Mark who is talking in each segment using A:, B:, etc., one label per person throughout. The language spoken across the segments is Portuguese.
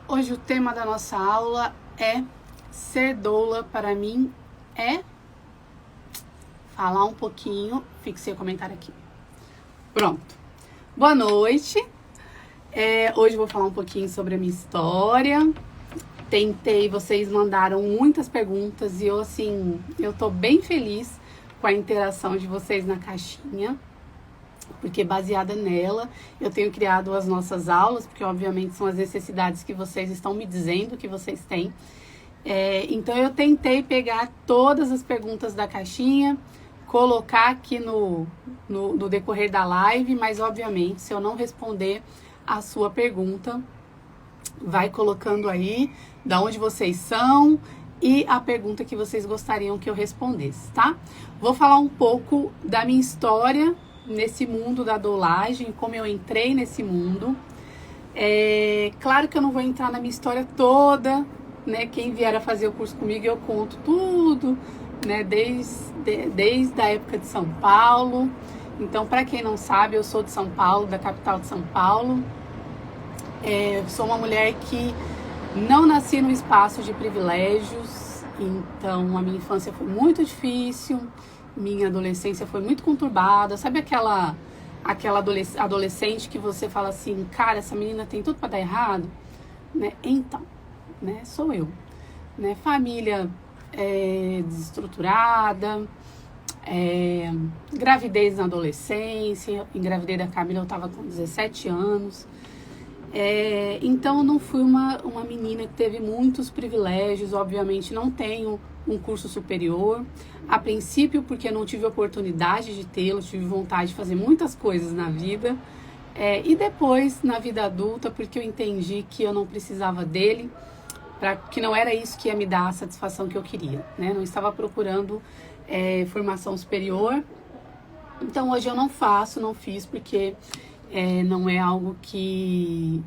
A: Hoje o tema da nossa aula é ser doula para mim é falar um pouquinho, fixei o comentário aqui. Pronto. Boa noite. Hoje eu vou falar um pouquinho sobre a minha história. Vocês mandaram muitas perguntas e eu tô bem feliz com a interação de vocês na caixinha, porque baseada nela eu tenho criado as nossas aulas, porque obviamente são as necessidades que vocês estão me dizendo que vocês têm. Então eu tentei pegar todas as perguntas da caixinha, colocar aqui no decorrer da live, mas obviamente se eu não responder a sua pergunta, vai colocando aí da onde vocês são e a pergunta que vocês gostariam que eu respondesse, tá? Vou falar um pouco da minha história nesse mundo da doulagem, como eu entrei nesse mundo. Claro que eu não vou entrar na minha história toda, né? Quem vier a fazer o curso comigo, eu conto tudo, né? Desde a época de São Paulo. Então, para quem não sabe, eu sou de São Paulo, da capital de São Paulo. Sou uma mulher que não nasci num espaço de privilégios, então a minha infância foi muito difícil, minha adolescência foi muito conturbada. Sabe aquela adolescente que você fala assim, cara, essa menina tem tudo para dar errado? Né? Então, né, sou eu. Né? Família desestruturada, gravidez na adolescência, engravidei da Camila, eu estava com 17 anos. Então eu não fui uma menina que teve muitos privilégios, obviamente não tenho um curso superior, a princípio porque eu não tive oportunidade de tê-lo, tive vontade de fazer muitas coisas na vida, e depois na vida adulta porque eu entendi que eu não precisava dele, que não era isso que ia me dar a satisfação que eu queria, né? Não estava procurando formação superior, então hoje eu não fiz porque não é algo que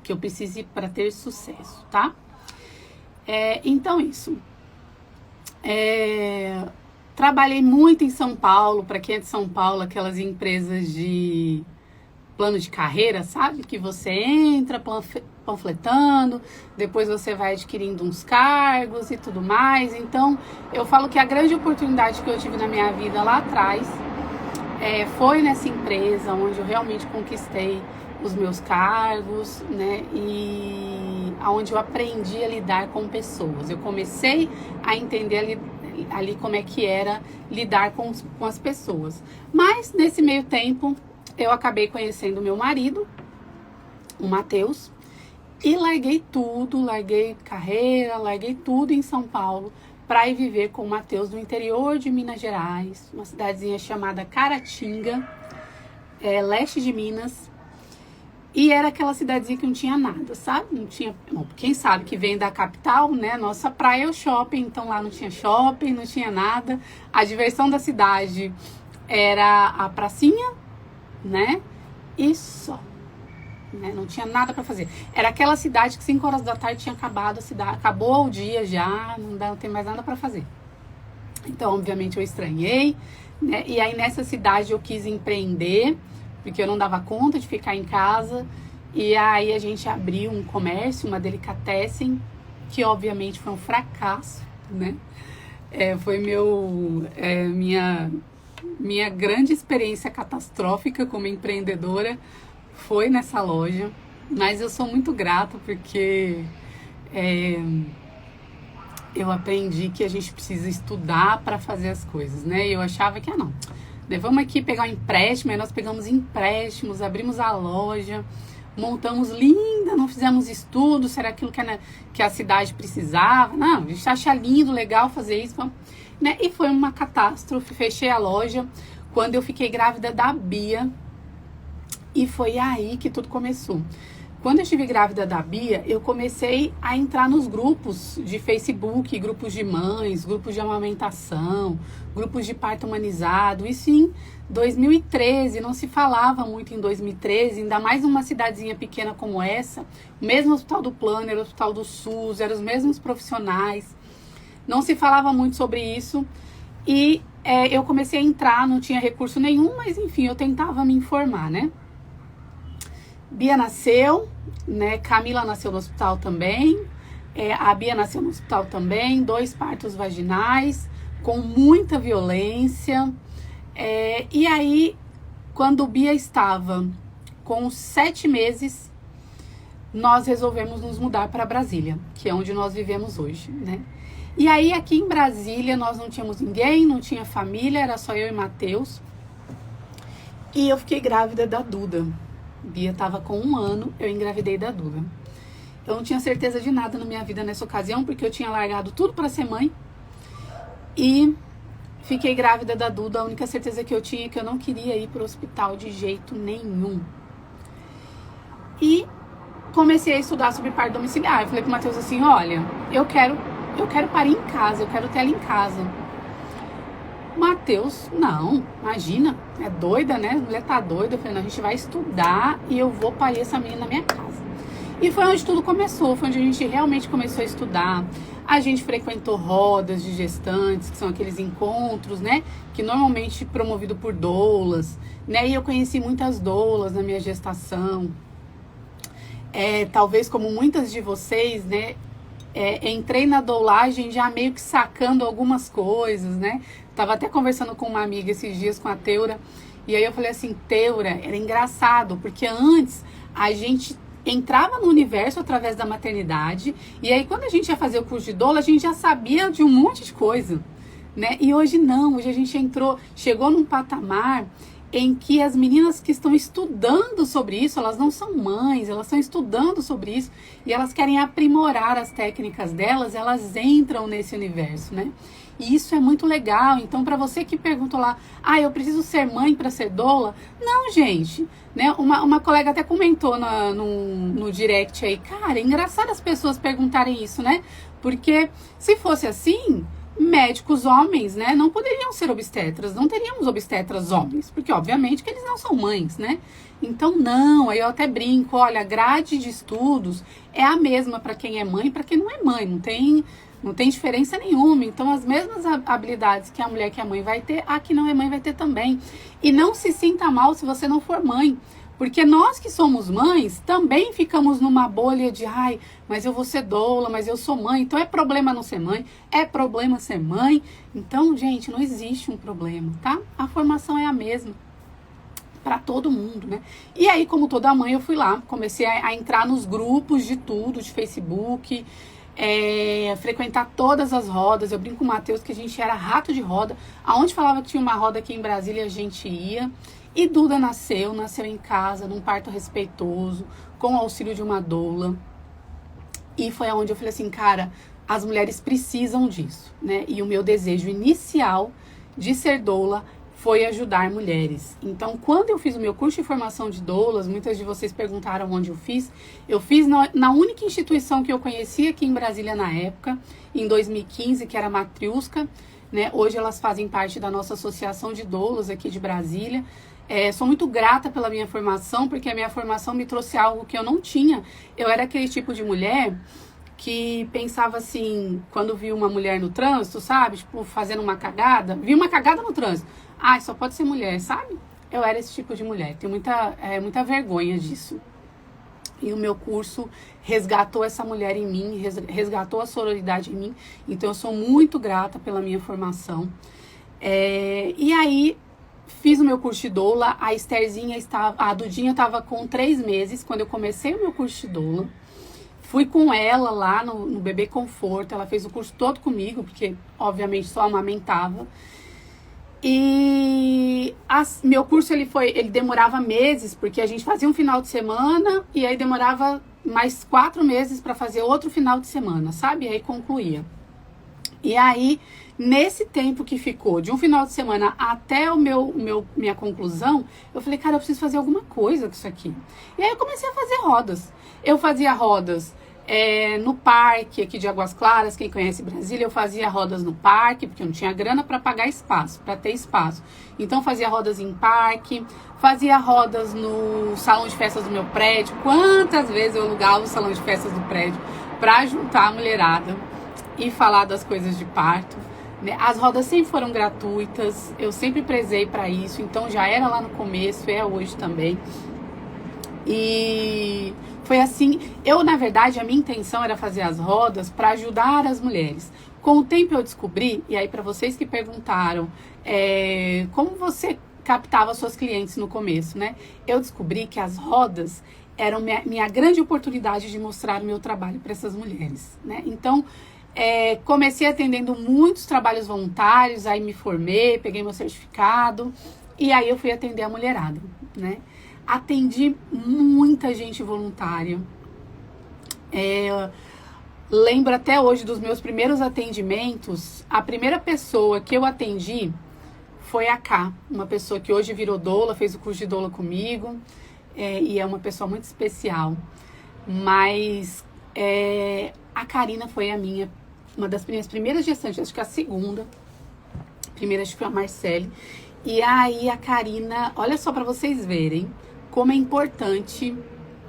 A: eu precise para ter sucesso, tá? Então isso. Trabalhei muito em São Paulo, para quem é de São Paulo, aquelas empresas de plano de carreira, sabe? Que você entra panfletando, depois você vai adquirindo uns cargos e tudo mais. Então, eu falo que a grande oportunidade que eu tive na minha vida lá atrás foi nessa empresa onde eu realmente conquistei os meus cargos, né? E onde eu aprendi a lidar com pessoas. Eu comecei a entender ali como é que era lidar com as pessoas. Mas, nesse meio tempo, eu acabei conhecendo o meu marido, o Matheus, e larguei tudo, larguei carreira, larguei tudo em São Paulo para ir viver com o Matheus no interior de Minas Gerais, uma cidadezinha chamada Caratinga, leste de Minas. E era aquela cidadezinha que não tinha nada, sabe? Não tinha. Bom, quem sabe que vem da capital, né? Nossa praia é o shopping, então lá não tinha shopping, não tinha nada. A diversão da cidade era a pracinha, né? E só. Né? Não tinha nada para fazer. Era aquela cidade que 5 horas da tarde tinha acabado a cidade, acabou o dia já, não tem mais nada para fazer. Então, obviamente, eu estranhei, né? E aí nessa cidade eu quis empreender, porque eu não dava conta de ficar em casa. E aí a gente abriu um comércio, uma delicatessen, que obviamente foi um fracasso, né? Foi minha grande experiência catastrófica como empreendedora foi nessa loja, mas eu sou muito grata porque eu aprendi que a gente precisa estudar para fazer as coisas, né? E eu achava que, não, vamos aqui pegar um empréstimo, aí nós pegamos empréstimos, abrimos a loja, montamos linda, não fizemos estudo, será aquilo que a cidade precisava? Não, a gente acha lindo, legal fazer isso, né? E foi uma catástrofe, fechei a loja quando eu fiquei grávida da Bia, e foi aí que tudo começou. Quando eu estive grávida da Bia, eu comecei a entrar nos grupos de Facebook, grupos de mães, grupos de amamentação, grupos de parto humanizado. Isso em 2013, não se falava muito em 2013, ainda mais numa cidadezinha pequena como essa. O mesmo Hospital do Plano, era o Hospital do SUS, eram os mesmos profissionais. Não se falava muito sobre isso. E eu comecei a entrar, não tinha recurso nenhum, mas enfim, eu tentava me informar, né? Bia nasceu, né? Camila nasceu no hospital também. A Bia nasceu no hospital também, 2 partos vaginais, com muita violência. E aí, quando Bia estava com 7 meses, nós resolvemos nos mudar para Brasília, que é onde nós vivemos hoje, né? E aí, aqui em Brasília, nós não tínhamos ninguém, não tinha família, era só eu e Matheus. E eu fiquei grávida da Duda. Bia estava com 1 ano, eu engravidei da Duda. Eu não tinha certeza de nada na minha vida nessa ocasião, porque eu tinha largado tudo para ser mãe. E fiquei grávida da Duda. A única certeza que eu tinha é que eu não queria ir para o hospital de jeito nenhum. E comecei a estudar sobre parto domiciliar. Eu falei pro Matheus assim, olha, eu quero parir em casa, eu quero ter ela em casa. Matheus, não, imagina, é doida, né? A mulher tá doida. Eu falei, não, a gente vai estudar e eu vou parir essa menina na minha casa. E foi onde tudo começou, foi onde a gente realmente começou a estudar. A gente frequentou rodas de gestantes, que são aqueles encontros, né? Que normalmente promovido por doulas, né? E eu conheci muitas doulas na minha gestação. Talvez como muitas de vocês, né? Entrei na doulagem já meio que sacando algumas coisas, né? Tava até conversando com uma amiga esses dias, com a Teura, e aí eu falei assim, Teura, era engraçado, porque antes a gente entrava no universo através da maternidade, e aí quando a gente ia fazer o curso de doula, a gente já sabia de um monte de coisa, né? E hoje não, hoje a gente chegou num patamar em que as meninas que estão estudando sobre isso, elas não são mães, elas estão estudando sobre isso e elas querem aprimorar as técnicas delas, elas entram nesse universo, né? E isso é muito legal. Então, para você que perguntou lá, eu preciso ser mãe para ser doula? Não, gente, né? Uma colega até comentou no direct aí, cara, é engraçado as pessoas perguntarem isso, né? Porque se fosse assim, médicos homens, né, não poderiam ser obstetras, não teríamos obstetras homens, porque obviamente que eles não são mães, né? Então não, aí eu até brinco, olha, a grade de estudos é a mesma para quem é mãe e para quem não é mãe, não tem diferença nenhuma. Então as mesmas habilidades que a mulher que é mãe vai ter, a que não é mãe vai ter também. E não se sinta mal se você não for mãe. Porque nós que somos mães, também ficamos numa bolha de, mas eu vou ser doula, mas eu sou mãe, então é problema não ser mãe, é problema ser mãe. Então, gente, não existe um problema, tá? A formação é a mesma para todo mundo, né? E aí, como toda mãe, eu fui lá, comecei a entrar nos grupos de tudo, de Facebook, frequentar todas as rodas. Eu brinco com o Matheus que a gente era rato de roda, aonde falava que tinha uma roda aqui em Brasília, a gente ia. E Duda nasceu em casa, num parto respeitoso, com o auxílio de uma doula. E foi onde eu falei assim, cara, as mulheres precisam disso, né? E o meu desejo inicial de ser doula foi ajudar mulheres. Então, quando eu fiz o meu curso de formação de doulas, muitas de vocês perguntaram onde eu fiz na única instituição que eu conhecia aqui em Brasília na época, em 2015, que era a Matriusca, né? Hoje elas fazem parte da nossa associação de doulas aqui de Brasília. Sou muito grata pela minha formação, porque a minha formação me trouxe algo que eu não tinha. Eu era aquele tipo de mulher que pensava assim, quando vi uma mulher no trânsito, sabe? Tipo, fazendo uma cagada. Vi uma cagada no trânsito. Só pode ser mulher, sabe? Eu era esse tipo de mulher. Tenho muita vergonha disso. E o meu curso resgatou essa mulher em mim, resgatou a sororidade em mim. Então, eu sou muito grata pela minha formação. E aí, fiz o meu curso de doula. A Dudinha estava com 3 meses quando eu comecei o meu curso de doula. Fui com ela lá no Bebê Conforto. Ela fez o curso todo comigo, porque obviamente só amamentava. E meu curso ele demorava meses, porque a gente fazia um final de semana e aí demorava mais 4 meses para fazer outro final de semana, sabe? E aí concluía. E aí, nesse tempo que ficou de um final de semana até minha conclusão, eu falei, cara, eu preciso fazer alguma coisa com isso aqui. E aí eu comecei a fazer rodas. Eu fazia rodas no parque aqui de Águas Claras, quem conhece Brasília, eu fazia rodas no parque, porque eu não tinha grana para pagar espaço, para ter espaço. Então fazia rodas em parque, fazia rodas no salão de festas do meu prédio. Quantas vezes eu alugava o salão de festas do prédio para juntar a mulherada e falar das coisas de parto, né? As rodas sempre foram gratuitas, eu sempre prezei para isso, então já era lá no começo, é hoje também. E foi assim, na verdade, a minha intenção era fazer as rodas para ajudar as mulheres. Com o tempo eu descobri, e aí para vocês que perguntaram, como você captava suas clientes no começo, né? Eu descobri que as rodas eram minha grande oportunidade de mostrar o meu trabalho para essas mulheres, né? Então, comecei atendendo muitos trabalhos voluntários, aí me formei, peguei meu certificado, e aí eu fui atender a mulherada, né? Atendi muita gente voluntária. Lembro até hoje dos meus primeiros atendimentos. A primeira pessoa que eu atendi foi a Ká, uma pessoa que hoje virou doula, fez o curso de doula comigo, e é uma pessoa muito especial. Mas a Karina foi uma das minhas primeiras gestantes, acho que a segunda. Primeira acho que foi a Marcele. E aí a Karina, olha só para vocês verem como é importante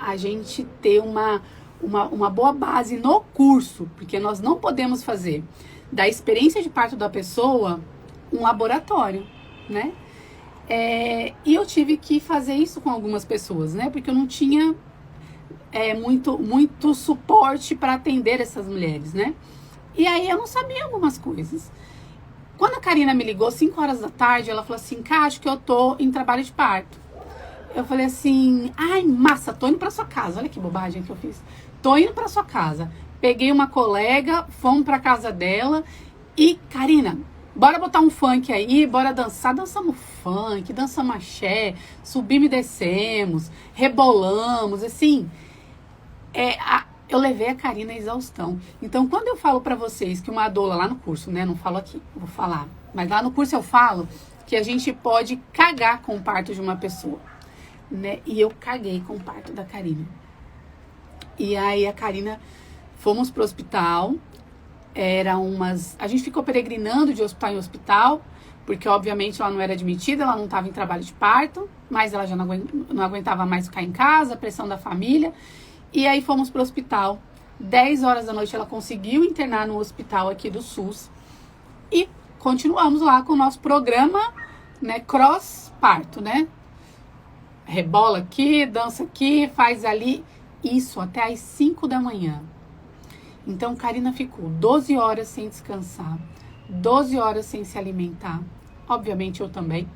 A: a gente ter uma boa base no curso, porque nós não podemos fazer da experiência de parto da pessoa um laboratório, né? E eu tive que fazer isso com algumas pessoas, né? Porque eu não tinha muito suporte para atender essas mulheres, né? E aí eu não sabia algumas coisas. Quando a Karina me ligou, 5 horas da tarde, ela falou assim, Cá, acho que eu tô em trabalho de parto. Eu falei assim, ai, massa, tô indo pra sua casa. Olha que bobagem que eu fiz. Tô indo pra sua casa. Peguei uma colega, fomos pra casa dela e, Karina, bora botar um funk aí, bora dançar. Dançamos funk, dançamos axé, subimos e descemos, rebolamos, assim. Eu levei a Karina à exaustão. Então, quando eu falo pra vocês que uma doula lá no curso, né, não falo aqui, vou falar, mas lá no curso eu falo que a gente pode cagar com o parto de uma pessoa, né? E eu caguei com o parto da Karina. E aí a Karina, fomos pro hospital, a gente ficou peregrinando de hospital em hospital, porque obviamente ela não era admitida, ela não estava em trabalho de parto, mas ela já não aguentava mais ficar em casa, a pressão da família. E aí fomos pro hospital. 10 horas da noite ela conseguiu internar no hospital aqui do SUS. E continuamos lá com o nosso programa, né, cross-parto, né? Rebola aqui, dança aqui, faz ali. Isso até às 5 da manhã. Então, Karina ficou 12 horas sem descansar, 12 horas sem se alimentar. Obviamente, eu também.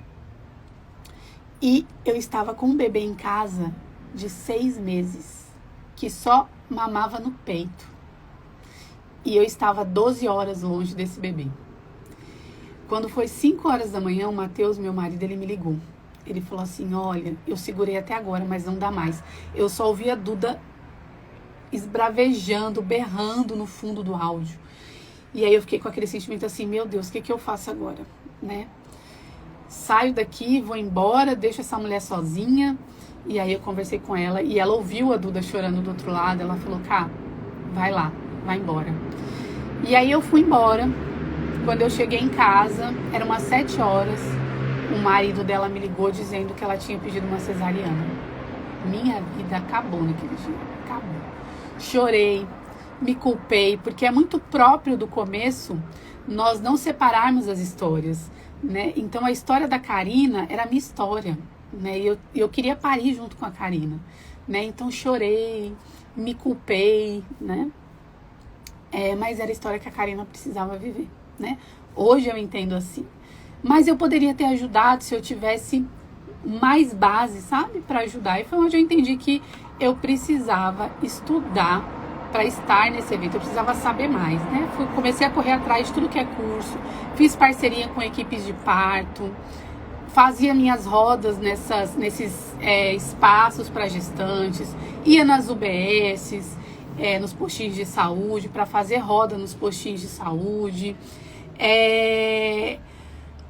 A: E eu estava com um bebê em casa de 6 meses, que só mamava no peito. E eu estava 12 horas longe desse bebê. Quando foi 5 horas da manhã, o Matheus, meu marido, ele me ligou. Ele falou assim, olha, eu segurei até agora, mas não dá mais. Eu só ouvi a Duda esbravejando, berrando no fundo do áudio. E aí eu fiquei com aquele sentimento assim, meu Deus, o que eu faço agora, né? Saio daqui, vou embora, deixo essa mulher sozinha. E aí eu conversei com ela e ela ouviu a Duda chorando do outro lado. Ela falou, Cá, vai lá, vai embora. E aí eu fui embora. Quando eu cheguei em casa, eram umas 7 horas, o marido dela me ligou dizendo que ela tinha pedido uma cesariana. Minha vida acabou naquele dia, acabou. Chorei, me culpei, porque é muito próprio do começo nós não separarmos as histórias, né? Então a história da Karina era a minha história, né? E eu queria parir junto com a Karina, né? Então chorei, me culpei, né? Mas era a história que a Karina precisava viver, né? Hoje eu entendo assim. Mas eu poderia ter ajudado se eu tivesse mais base, sabe? Para ajudar. E foi onde eu entendi que eu precisava estudar para estar nesse evento. Eu precisava saber mais, né? Comecei a correr atrás de tudo que é curso. Fiz parceria com equipes de parto. Fazia minhas rodas nesses espaços para gestantes. Ia nas UBSs, nos postinhos de saúde, para fazer roda nos postinhos de saúde.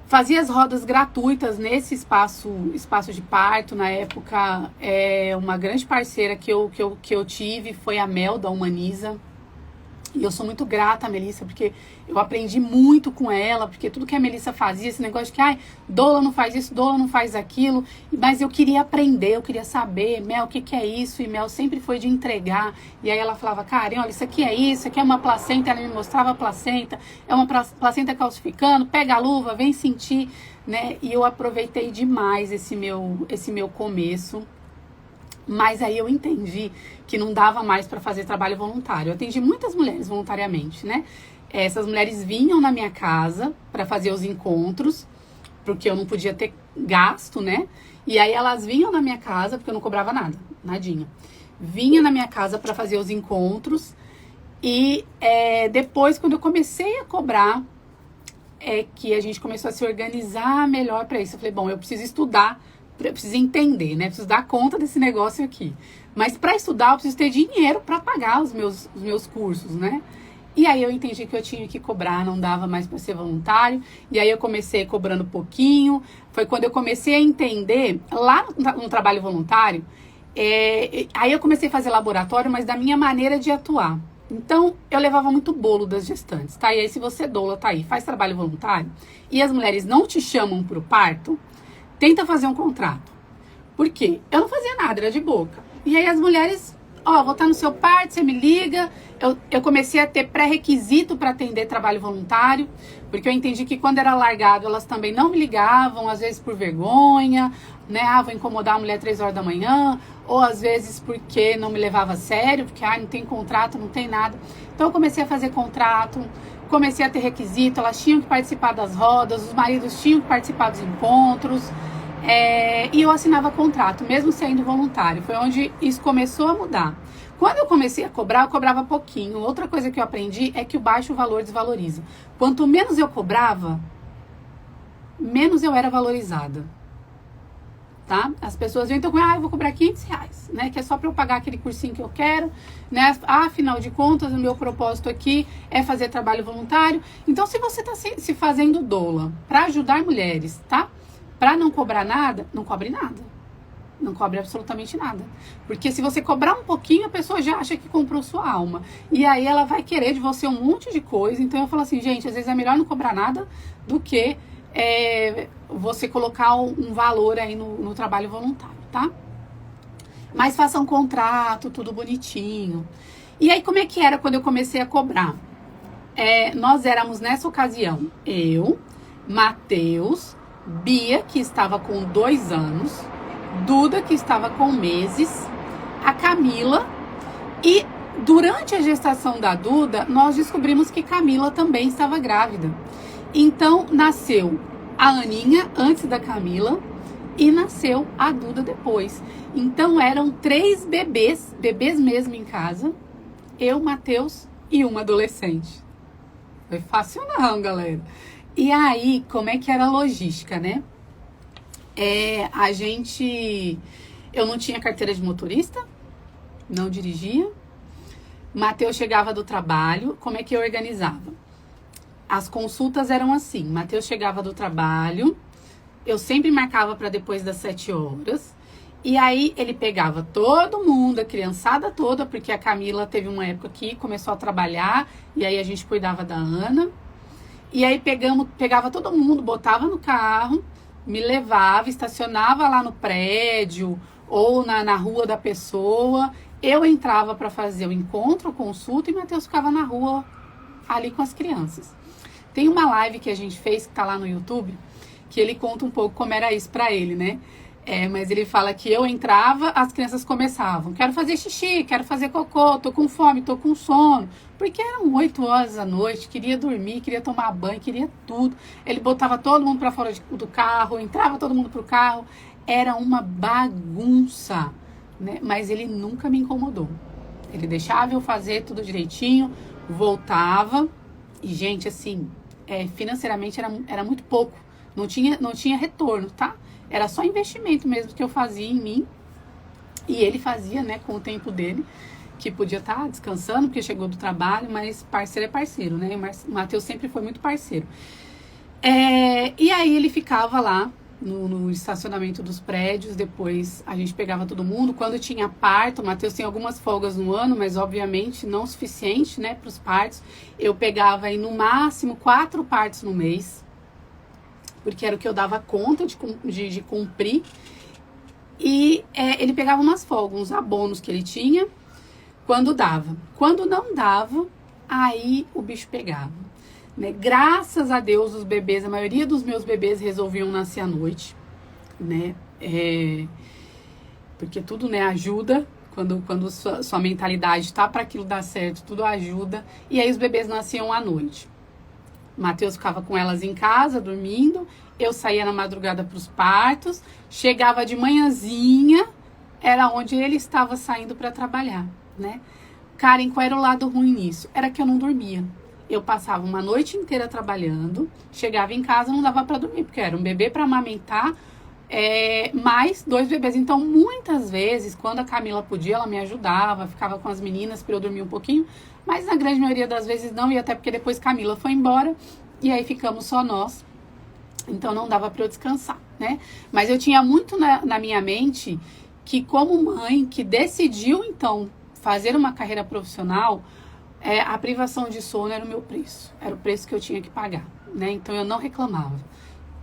A: Fazia as rodas gratuitas nesse espaço de parto. Na época, uma grande parceira que eu tive foi a Mel, da Humaniza. E eu sou muito grata a Melissa, porque eu aprendi muito com ela, porque tudo que a Melissa fazia, esse negócio de que, doula não faz isso, doula não faz aquilo, mas eu queria aprender, eu queria saber, Mel, o que é isso? E Mel sempre foi de entregar, e aí ela falava, Karen, olha, isso aqui é uma placenta, ela me mostrava a placenta, é uma placenta calcificando, pega a luva, vem sentir, né? E eu aproveitei demais esse meu começo, Mas aí eu entendi que não dava mais para fazer trabalho voluntário. Eu atendi muitas mulheres voluntariamente, né? Essas mulheres vinham na minha casa para fazer os encontros, porque eu não podia ter gasto, né? E aí elas vinham na minha casa, porque eu não cobrava nada, nadinha. Vinha na minha casa para fazer os encontros e depois, quando eu comecei a cobrar, é que a gente começou a se organizar melhor para isso. Eu falei, bom, eu preciso estudar, eu preciso entender, né? Preciso dar conta desse negócio aqui. Mas para estudar, eu preciso ter dinheiro para pagar os meus cursos, né? E aí eu entendi que eu tinha que cobrar, não dava mais para ser voluntário. E aí eu comecei cobrando pouquinho. Foi quando eu comecei a entender, lá no trabalho voluntário, aí eu comecei a fazer laboratório, mas da minha maneira de atuar. Então, eu levava muito bolo das gestantes, tá? E aí, se você doula, tá aí, faz trabalho voluntário, e as mulheres não te chamam pro parto, tenta fazer um contrato. Por quê? Eu não fazia nada, era de boca. E aí as mulheres, vou estar no seu parto, você me liga. Eu comecei a ter pré-requisito para atender trabalho voluntário, porque eu entendi que quando era largado, elas também não me ligavam, às vezes por vergonha, né? Vou incomodar a mulher 3 horas da manhã, ou às vezes porque não me levava a sério, porque não tem contrato, não tem nada. Então eu comecei a fazer contrato, comecei a ter requisito, elas tinham que participar das rodas, os maridos tinham que participar dos encontros, e eu assinava contrato, mesmo sendo voluntário. Foi onde isso começou a mudar. Quando eu comecei a cobrar, eu cobrava pouquinho. Outra coisa que eu aprendi é que o baixo valor desvaloriza. Quanto menos eu cobrava, menos eu era valorizada. Tá? As pessoas vêm então, eu vou cobrar R$500, né? Que é só para eu pagar aquele cursinho que eu quero, né? Afinal de contas, o meu propósito aqui é fazer trabalho voluntário. Então, se você está se fazendo doula para ajudar mulheres, tá? Para não cobrar nada, não cobre nada. Não cobre absolutamente nada. Porque se você cobrar um pouquinho, a pessoa já acha que comprou sua alma. E aí ela vai querer de você um monte de coisa. Então eu falo assim, gente, às vezes é melhor não cobrar nada do que você colocar um valor aí no trabalho voluntário, tá? Mas faça um contrato, tudo bonitinho. E aí como é que era quando eu comecei a cobrar? Nós éramos nessa ocasião, eu, Matheus, Bia, que estava com 2 anos, Duda, que estava com meses, a Camila, e durante a gestação da Duda, nós descobrimos que Camila também estava grávida. Então, nasceu a Aninha antes da Camila e nasceu a Duda depois. Então, eram 3 bebês mesmo em casa, eu, Matheus e uma adolescente. Foi fácil não, galera. E aí, como é que era a logística, né? Eu não tinha carteira de motorista, não dirigia. Matheus chegava do trabalho, como é que eu organizava? As consultas eram assim, Matheus chegava do trabalho, eu sempre marcava para depois das 7 horas, e aí ele pegava todo mundo, a criançada toda, porque a Camila teve uma época que começou a trabalhar, e aí a gente cuidava da Ana, e aí pegava todo mundo, botava no carro, me levava, estacionava lá no prédio ou na rua da pessoa. Eu entrava para fazer o encontro, consulta, e Matheus ficava na rua ali com as crianças. Tem uma live que a gente fez, que tá lá no YouTube, que ele conta um pouco como era isso para ele, né? Mas ele fala que eu entrava, as crianças começavam. Quero fazer xixi, quero fazer cocô, tô com fome, tô com sono. Porque eram 8 horas da noite, queria dormir, queria tomar banho, queria tudo. Ele botava todo mundo para fora do carro, entrava todo mundo pro carro. Era uma bagunça, né? Mas ele nunca me incomodou. Ele deixava eu fazer tudo direitinho, voltava. E, gente, assim, financeiramente era muito pouco. Não tinha retorno, tá? Era só investimento mesmo que eu fazia em mim. E ele fazia, né, com o tempo dele, que podia estar descansando, porque chegou do trabalho, mas parceiro é parceiro, né? O Matheus sempre foi muito parceiro. E aí ele ficava lá no estacionamento dos prédios, depois a gente pegava todo mundo. Quando tinha parto, o Matheus tem algumas folgas no ano, mas obviamente não o suficiente, né, para os partos. Eu pegava aí no máximo 4 partos no mês, porque era o que eu dava conta de cumprir. E ele pegava umas folgas, uns abonos que ele tinha, quando dava. Quando não dava, aí o bicho pegava, né? Graças a Deus, os bebês, a maioria dos meus bebês resolviam nascer à noite, né? porque tudo, né, ajuda. Quando sua mentalidade tá para aquilo dar certo, tudo ajuda. E aí os bebês nasciam à noite. Matheus ficava com elas em casa, dormindo. Eu saía na madrugada para os partos. Chegava de manhãzinha, era onde ele estava saindo para trabalhar, né? Karen, qual era o lado ruim nisso? Era que eu não dormia. Eu passava uma noite inteira trabalhando, chegava em casa, não dava para dormir, porque era um bebê para amamentar, mais 2 bebês. Então, muitas vezes, quando a Camila podia, ela me ajudava, ficava com as meninas para eu dormir um pouquinho, mas na grande maioria das vezes não, e até porque depois Camila foi embora, e aí ficamos só nós. Então, não dava para eu descansar, né? Mas eu tinha muito na minha mente que, como mãe, que decidiu, então, fazer uma carreira profissional, a privação de sono era o meu preço. Era o preço que eu tinha que pagar, né? Então, eu não reclamava.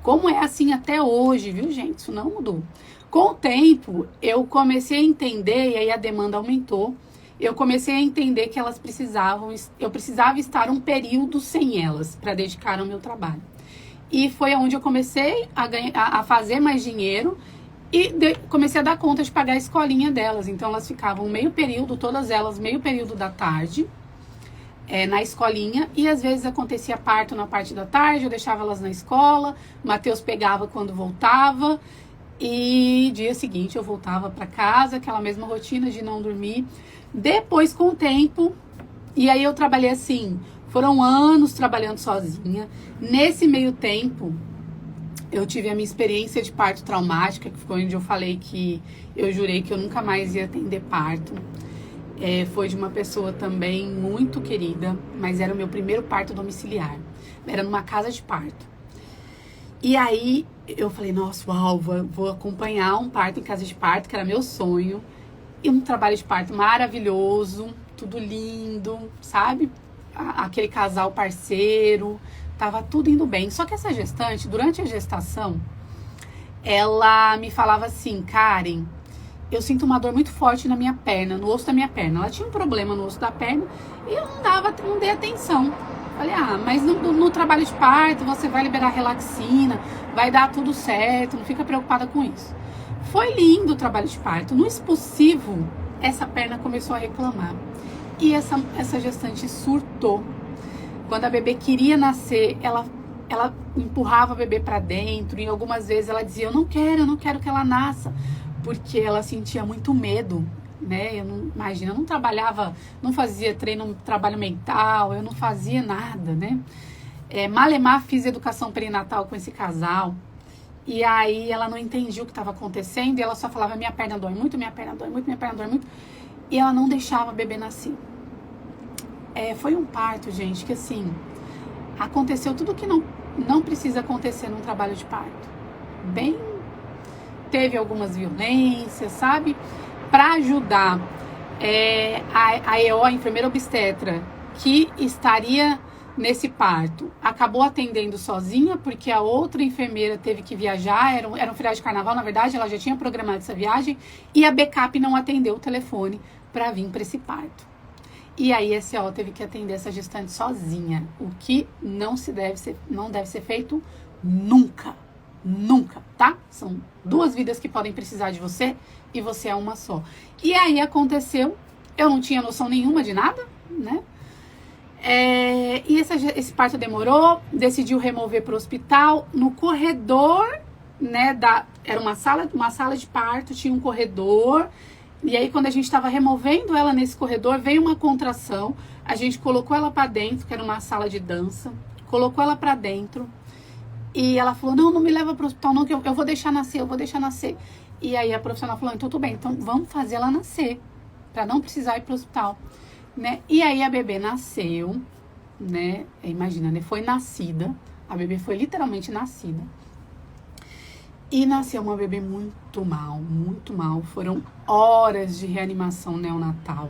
A: Como é assim até hoje, viu, gente? Isso não mudou. Com o tempo, eu comecei a entender, e aí a demanda aumentou. Eu comecei a entender que eu precisava estar um período sem elas para dedicar ao meu trabalho. E foi onde eu comecei a fazer mais dinheiro e comecei a dar conta de pagar a escolinha delas. Então, elas ficavam meio período, todas elas meio período da tarde, na escolinha, e às vezes acontecia parto na parte da tarde, eu deixava elas na escola, o Matheus pegava quando voltava, e dia seguinte eu voltava para casa, aquela mesma rotina de não dormir. Depois, com o tempo, e aí eu trabalhei assim, foram anos trabalhando sozinha. Nesse meio tempo, eu tive a minha experiência de parto traumática, que foi onde eu falei que eu jurei que eu nunca mais ia atender parto. Foi de uma pessoa também muito querida, mas era o meu primeiro parto domiciliar. Era numa casa de parto. E aí eu falei, nossa, uau, vou acompanhar um parto em casa de parto, que era meu sonho. E um trabalho de parto maravilhoso, tudo lindo, sabe? Aquele casal parceiro, tava tudo indo bem. Só que essa gestante, durante a gestação, ela me falava assim, Karen, eu sinto uma dor muito forte na minha perna, no osso da minha perna. Ela tinha um problema no osso da perna e eu não dei atenção. Falei, mas no trabalho de parto você vai liberar relaxina, vai dar tudo certo, não fica preocupada com isso. Foi lindo o trabalho de parto. No expulsivo, essa perna começou a reclamar. E essa gestante surtou. Quando a bebê queria nascer, ela empurrava a bebê para dentro. E algumas vezes ela dizia, eu não quero que ela nasça. Porque ela sentia muito medo, né? Eu não trabalhava, não fazia trabalho mental, eu não fazia nada, né? Malemar fiz educação perinatal com esse casal. E aí ela não entendia o que estava acontecendo e ela só falava, minha perna dói muito, minha perna dói muito, minha perna dói muito. E ela não deixava a bebê nascer. Foi um parto, gente, que assim, aconteceu tudo que não precisa acontecer num trabalho de parto. Teve algumas violências, sabe? Para ajudar a EO, a enfermeira obstetra, que estaria nesse parto, acabou atendendo sozinha, porque a outra enfermeira teve que viajar, era um feriado de carnaval, na verdade, ela já tinha programado essa viagem, e a backup não atendeu o telefone para vir para esse parto. E aí a EO teve que atender essa gestante sozinha, o que não deve ser feito nunca. Nunca, tá? São 2 vidas que podem precisar de você e você é uma só. E aí aconteceu, eu não tinha noção nenhuma de nada, né? E esse parto demorou, decidiu remover para o hospital. No corredor, né, era uma sala de parto, tinha um corredor. E aí quando a gente estava removendo ela nesse corredor, veio uma contração. A gente colocou ela para dentro, que era uma sala de dança, colocou ela para dentro. E ela falou, não me leva para o hospital não, que eu vou deixar nascer, E aí a profissional falou, então tudo bem, então vamos fazer ela nascer, para não precisar ir para o hospital, né? E aí a bebê nasceu, né? Imagina, né? Foi nascida, a bebê foi literalmente nascida. E nasceu uma bebê muito mal, muito mal. Foram horas de reanimação neonatal.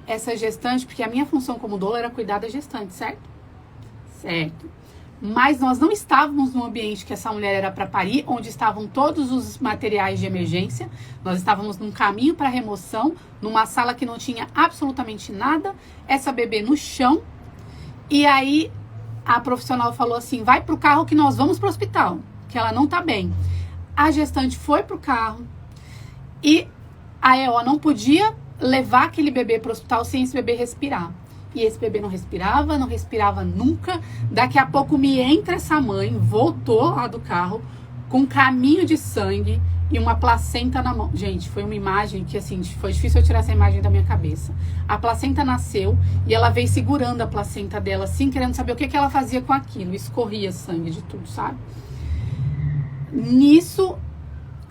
A: Essa gestante, porque a minha função como doula era cuidar da gestante, certo? Certo. Mas nós não estávamos no ambiente que essa mulher era para parir, onde estavam todos os materiais de emergência. Nós estávamos num caminho para remoção, numa sala que não tinha absolutamente nada, essa bebê no chão. E aí a profissional falou assim, vai pro carro que nós vamos pro hospital, que ela não tá bem. A gestante foi pro carro e a EO não podia levar aquele bebê para o hospital sem esse bebê respirar. E esse bebê não respirava nunca. Daqui a pouco me entra essa mãe, voltou lá do carro, com um caminho de sangue e uma placenta na mão. Gente, foi uma imagem que, assim, foi difícil eu tirar essa imagem da minha cabeça. A placenta nasceu e ela veio segurando a placenta dela, assim, querendo saber o que ela fazia com aquilo. Escorria sangue de tudo, sabe? Nisso,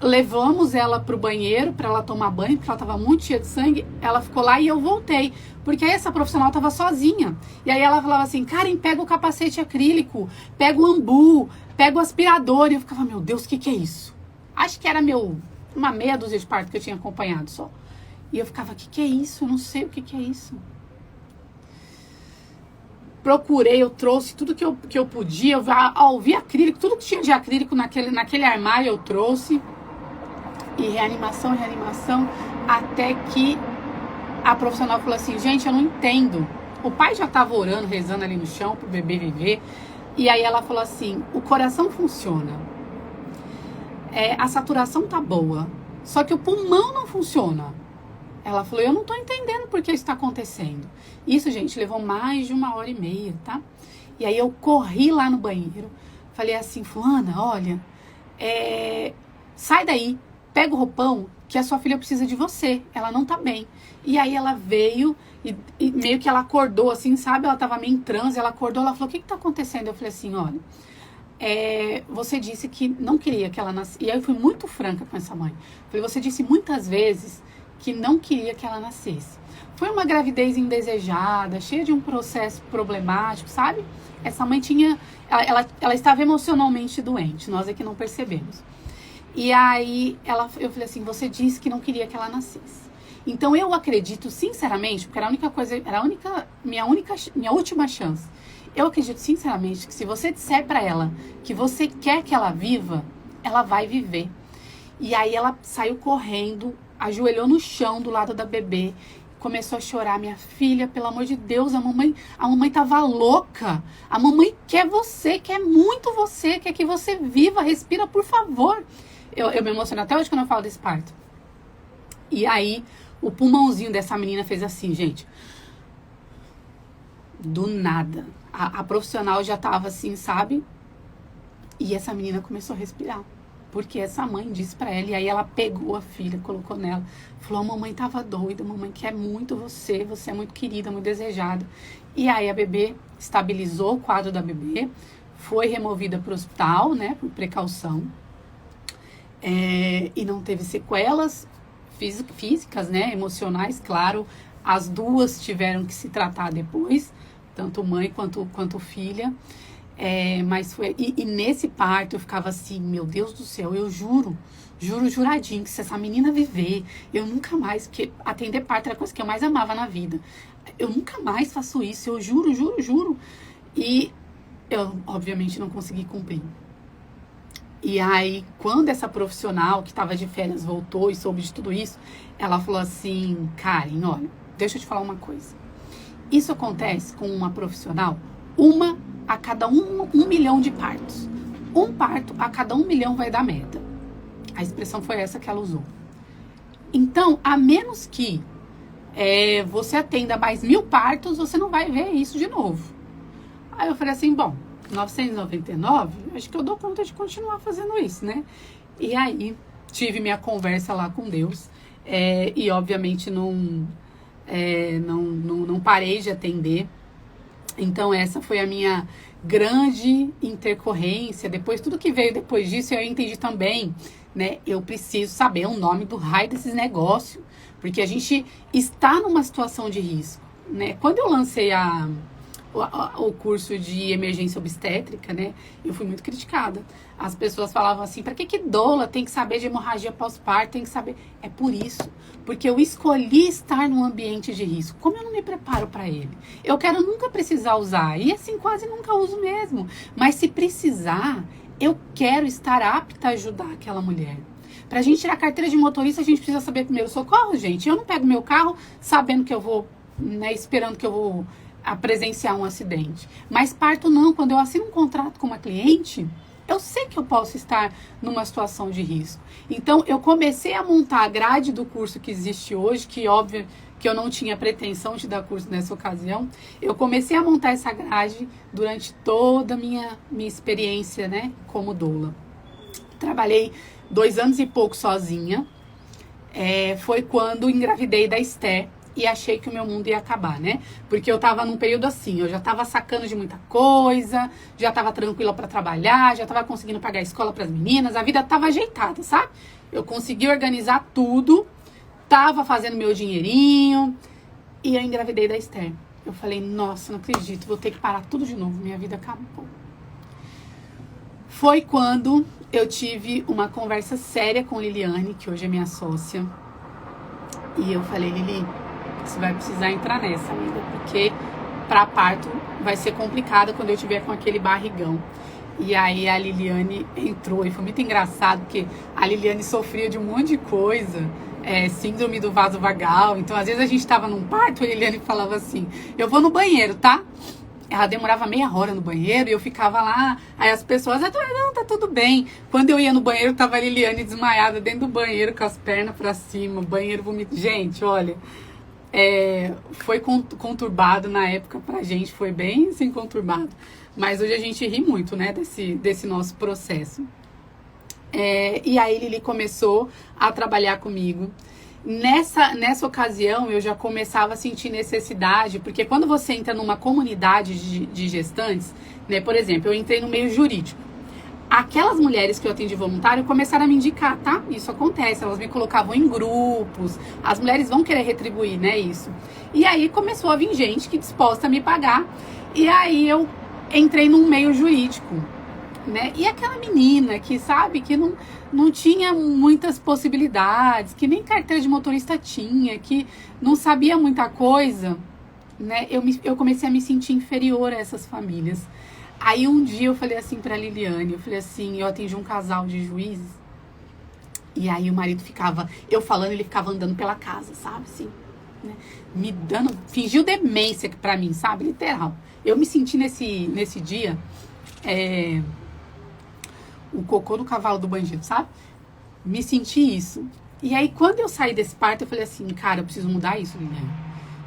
A: levamos ela pro banheiro para ela tomar banho, porque ela tava muito cheia de sangue. Ela ficou lá e eu voltei, porque aí essa profissional tava sozinha. E aí ela falava assim: Karen, pega o capacete acrílico, pega o ambu, pega o aspirador. E eu ficava: meu Deus, o que é isso? Acho que era uma meia dúzia de parto que eu tinha acompanhado só. E eu ficava: o que é isso? Eu não sei o que é isso. Procurei, eu trouxe tudo que eu podia. Eu vi acrílico, tudo que tinha de acrílico naquele armário eu trouxe. E reanimação, até que a profissional falou assim: gente, eu não entendo. O pai já tava orando, rezando ali no chão pro bebê viver. E aí ela falou assim: o coração funciona, a saturação tá boa, só que o pulmão não funciona. Ela falou: eu não tô entendendo por que isso tá acontecendo. Isso, gente, levou mais de 1h30, tá? E aí eu corri lá no banheiro, falei assim: fulana, olha, sai daí, pega o roupão, que a sua filha precisa de você, ela não tá bem. E aí ela veio e meio que ela acordou, assim, sabe? Ela tava meio em transe, ela acordou, ela falou: o que tá acontecendo? Eu falei assim: olha, você disse que não queria que ela nascesse. E aí eu fui muito franca com essa mãe. Falei: você disse muitas vezes que não queria que ela nascesse. Foi uma gravidez indesejada, cheia de um processo problemático, sabe? Essa mãe ela estava emocionalmente doente, nós é que não percebemos. E aí eu falei assim: você disse que não queria que ela nascesse. Então eu acredito sinceramente, porque era a única coisa, era minha última chance. Eu acredito sinceramente que se você disser pra ela que você quer que ela viva, ela vai viver. E aí ela saiu correndo, ajoelhou no chão do lado da bebê, começou a chorar: minha filha, pelo amor de Deus, a mamãe tava louca. A mamãe quer você, quer muito você, quer que você viva, respira, por favor. Eu me emociono até hoje quando eu falo desse parto. E aí, o pulmãozinho dessa menina fez assim, gente. Do nada. A profissional já tava assim, sabe? E essa menina começou a respirar. Porque essa mãe disse pra ela. E aí ela pegou a filha, colocou nela. Falou: a mamãe tava doida, a mamãe quer muito você. Você é muito querida, muito desejada. E aí a bebê estabilizou o quadro da bebê. Foi removida pro hospital, né? Por precaução. E não teve sequelas físicas, né, emocionais, claro. As duas tiveram que se tratar depois, tanto mãe quanto filha. Mas foi, e nesse parto eu ficava assim: meu Deus do céu, eu juradinho, que se essa menina viver, eu nunca mais, porque atender parto era a coisa que eu mais amava na vida, eu nunca mais faço isso, eu juro. E eu, obviamente, não consegui cumprir. E aí, quando essa profissional que estava de férias voltou e soube de tudo isso, ela falou assim: Karen, olha, deixa eu te falar uma coisa. Isso acontece com uma profissional, uma a cada 1 milhão de partos. Um parto a cada 1 milhão vai dar merda. A expressão foi essa que ela usou. Então, a menos que você atenda mais 1000 partos, você não vai ver isso de novo. Aí eu falei assim: bom, 999, acho que eu dou conta de continuar fazendo isso, né? E aí, tive minha conversa lá com Deus, e obviamente não parei de atender. Então essa foi a minha grande intercorrência. Depois, tudo que veio depois disso, eu entendi também, né? Eu preciso saber o nome do raio desses negócios, porque a gente está numa situação de risco, né? Quando eu lancei o curso de emergência obstétrica, né, eu fui muito criticada. As pessoas falavam assim: para que doula tem que saber de hemorragia pós-parto, tem que saber? É por isso, porque eu escolhi estar num ambiente de risco. Como eu não me preparo para ele? Eu quero nunca precisar usar, e assim quase nunca uso mesmo. Mas se precisar, eu quero estar apta a ajudar aquela mulher. Pra gente tirar a carteira de motorista, a gente precisa saber primeiro socorro, gente. Eu não pego meu carro sabendo que eu vou, né, esperando que eu vou presenciar um acidente. Mas parto não. Quando eu assino um contrato com uma cliente, eu sei que eu posso estar numa situação de risco. Então, eu comecei a montar a grade do curso que existe hoje, que óbvio que eu não tinha pretensão de dar curso nessa ocasião. Eu comecei a montar essa grade durante toda a minha experiência, né, como doula. Trabalhei 2 anos e pouco sozinha. Foi quando engravidei da Esther e achei que o meu mundo ia acabar, né? Porque eu tava num período assim, eu já tava sacando de muita coisa, já tava tranquila para trabalhar, já tava conseguindo pagar a escola para as meninas, a vida tava ajeitada, sabe? Eu consegui organizar tudo, tava fazendo meu dinheirinho e eu engravidei da Esther. Eu falei, nossa, não acredito, vou ter que parar tudo de novo, minha vida acabou. Foi quando eu tive uma conversa séria com Liliane, que hoje é minha sócia. E eu falei, Lili, você vai precisar entrar nessa, amiga, porque para parto vai ser complicado quando eu tiver com aquele barrigão. E aí a Liliane entrou e foi muito engraçado, porque a Liliane sofria de um monte de coisa, síndrome do vaso vagal. Então, às vezes a gente tava num parto e a Liliane falava assim, eu vou no banheiro, tá? Ela demorava meia hora no banheiro e eu ficava lá. Aí as pessoas, não, tá tudo bem. Quando eu ia no banheiro, tava a Liliane desmaiada dentro do banheiro com as pernas pra cima, banheiro vomitando. Gente, olha, foi conturbado na época pra gente, foi bem assim conturbado. Mas hoje a gente ri muito, né, desse nosso processo. E aí Lili começou a trabalhar comigo. Nessa ocasião, eu já começava a sentir necessidade, porque quando você entra numa comunidade de gestantes, né, por exemplo, eu entrei no meio jurídico. Aquelas mulheres que eu atendi voluntário começaram a me indicar, tá? Isso acontece, elas me colocavam em grupos, as mulheres vão querer retribuir, né, isso. E aí começou a vir gente que disposta a me pagar, e aí eu entrei num meio jurídico, né? E aquela menina que, sabe, que não tinha muitas possibilidades, que nem carteira de motorista tinha, que não sabia muita coisa, né? Eu comecei a me sentir inferior a essas famílias. Aí um dia eu falei assim pra Liliane, eu falei assim, eu atendi um casal de juízes, e aí o marido ficava, eu falando, ele ficava andando pela casa, sabe, assim, né? Me dando, fingiu demência pra mim, sabe, literal. Eu me senti nesse dia, o cocô do cavalo do bandido, sabe? Me senti isso. E aí, quando eu saí desse parto, eu falei assim, cara, eu preciso mudar isso, Liliane.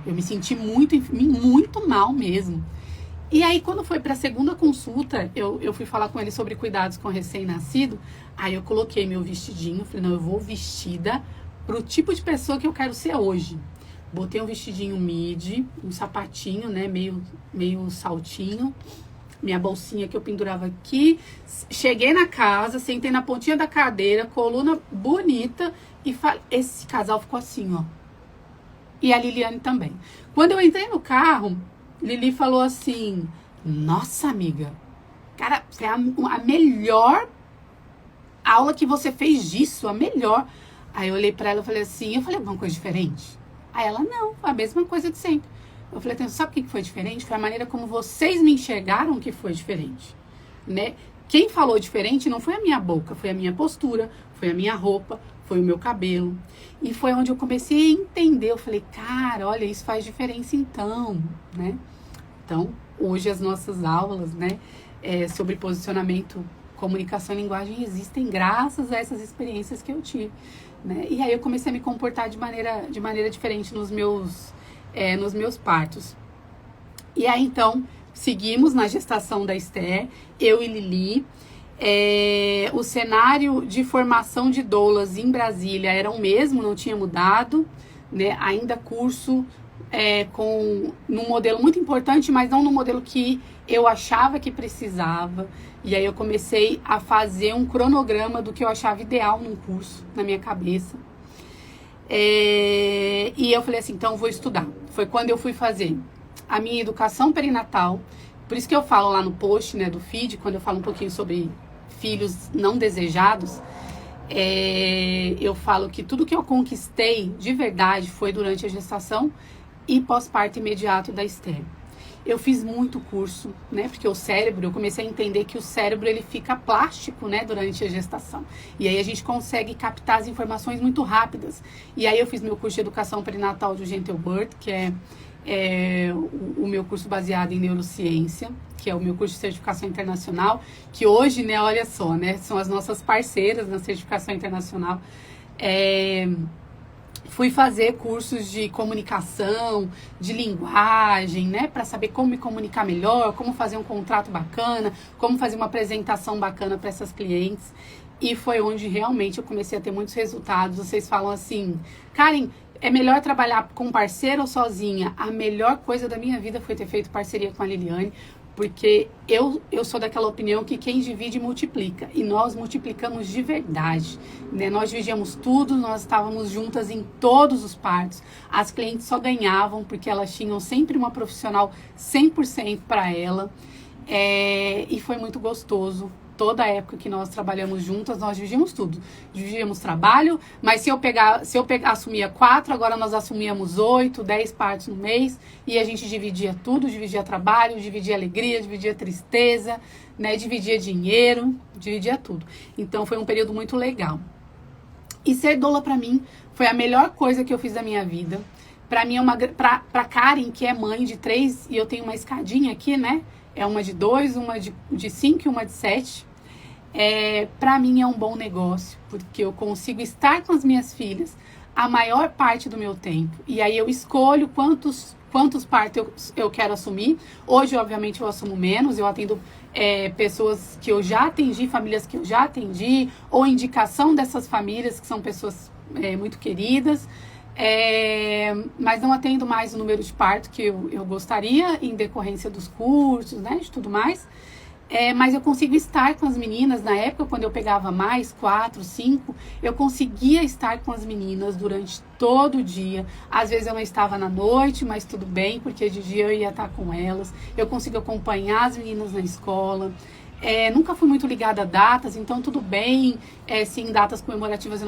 A: Eu me senti muito mal mesmo. E aí, quando foi pra segunda consulta, eu fui falar com ele sobre cuidados com recém-nascido. Aí eu coloquei meu vestidinho, falei, não, eu vou vestida pro tipo de pessoa que eu quero ser hoje. Botei um vestidinho midi, um sapatinho, né, meio saltinho, minha bolsinha que eu pendurava aqui. Cheguei na casa, sentei na pontinha da cadeira, coluna bonita, e esse casal ficou assim, ó. E a Liliane também. Quando eu entrei no carro, Lili falou assim, nossa, amiga, cara, foi a melhor aula que você fez disso, a melhor. Aí eu olhei pra ela e falei assim, alguma coisa diferente? Aí ela, não, foi a mesma coisa de sempre. Eu falei, sabe o que foi diferente? Foi a maneira como vocês me enxergaram que foi diferente, né? Quem falou diferente não foi a minha boca, foi a minha postura, foi a minha roupa, foi o meu cabelo. E foi onde eu comecei a entender. Eu falei, cara, olha, isso faz diferença então, né? Então, hoje as nossas aulas, né, sobre posicionamento, comunicação e linguagem existem graças a essas experiências que eu tive, né? E aí eu comecei a me comportar de maneira diferente nos meus partos. E aí, então, seguimos na gestação da Esther, eu e Lili. O cenário de formação de doulas em Brasília era o mesmo, não tinha mudado, né? Ainda curso num modelo muito importante, mas não no modelo que eu achava que precisava. E aí eu comecei a fazer um cronograma do que eu achava ideal num curso, na minha cabeça. E eu falei assim, então eu vou estudar. Foi quando eu fui fazer a minha educação perinatal. Por isso que eu falo lá no post, né, do feed, quando eu falo um pouquinho sobre filhos não desejados, eu falo que tudo que eu conquistei de verdade foi durante a gestação e pós-parto imediato da Esther. Eu fiz muito curso, né, porque o cérebro, eu comecei a entender que o cérebro ele fica plástico, né, durante a gestação. E aí a gente consegue captar as informações muito rápidas. E aí eu fiz meu curso de educação perinatal do Gentle Birth, que é o meu curso baseado em neurociência, que é o meu curso de certificação internacional, que hoje, né, olha só, né, são as nossas parceiras na certificação internacional. Fui fazer cursos de comunicação, de linguagem, né, para saber como me comunicar melhor, como fazer um contrato bacana, como fazer uma apresentação bacana para essas clientes. E foi onde realmente eu comecei a ter muitos resultados. Vocês falam assim, Karen, é melhor trabalhar com parceiro ou sozinha? A melhor coisa da minha vida foi ter feito parceria com a Liliane, porque eu sou daquela opinião que quem divide multiplica, e nós multiplicamos de verdade, né? Nós dividíamos tudo, nós estávamos juntas em todos os partos, as clientes só ganhavam porque elas tinham sempre uma profissional 100% para ela, e foi muito gostoso. Toda a época que nós trabalhamos juntas, nós dividíamos tudo. Dividíamos trabalho, mas se eu assumia 4, agora nós assumíamos 8, 10 partos no mês, e a gente dividia tudo, dividia trabalho, dividia alegria, dividia tristeza, né? Dividia dinheiro, dividia tudo. Então foi um período muito legal. E ser doula para mim foi a melhor coisa que eu fiz da minha vida. Para mim pra Karen, que é mãe de 3, e eu tenho uma escadinha aqui, né? É uma de 2, uma de 5 e uma de 7. Para mim é um bom negócio, porque eu consigo estar com as minhas filhas a maior parte do meu tempo. E aí eu escolho quantos partos eu quero assumir. Hoje, obviamente, eu assumo menos. Eu atendo pessoas que eu já atendi, famílias que eu já atendi, ou indicação dessas famílias, que são pessoas muito queridas. Mas não atendo mais o número de parto que eu gostaria, em decorrência dos cursos, né, de tudo mais. Mas eu consigo estar com as meninas. Na época, quando eu pegava mais, 4, 5, eu conseguia estar com as meninas durante todo o dia. Às vezes eu não estava na noite, mas tudo bem, porque de dia eu ia estar com elas. Eu consigo acompanhar as meninas na escola. Nunca fui muito ligada a datas, então tudo bem se em datas comemorativas